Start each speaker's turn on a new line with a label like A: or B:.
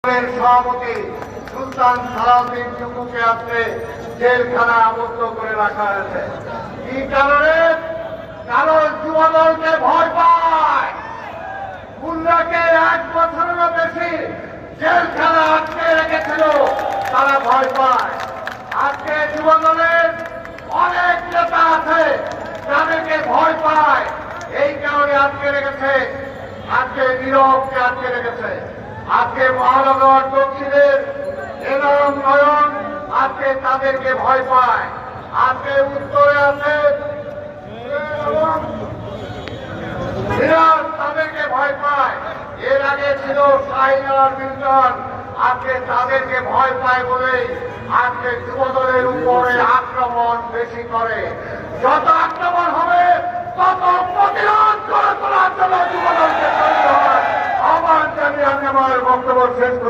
A: সভাপতি সুলতান সালাউদ্দিন টুকুকে আজকে জেলখানা আবদ্ধ করে রাখা হয়েছে। কি কারণে? কারণ যুবদলকে ভয় পায়। খুলনাকে 1 বছরেরও বেশি জেলখানা আটকে রেখেছিল, তারা ভয় পায়। আজকে যুবদলের অনেক নেতা আছে তাদেরকে ভয় পায়, এই কারণে আটকে রেখেছে। আজকে নীরবকে আটকে রেখেছে। আজকে মহানগর দক্ষিণের এনাম নয়ন আজকে তাদেরকে ভয় পায়। আজকে উত্তরে আছে তাদেরকে ভয় পায়। এর আগে ছিল শাহিনার মিল্টন, আজকে তাদেরকে ভয় পায় বলেই আজকে যুবদলের উপরে আক্রমণ বেশি করে। যত আক্রমণ হবে তত প্রতিরোধ করে তোলার জন্য যুবদলকে আহ্বান জানিয়ে আমি আমার বক্তব্য শেষ করছি।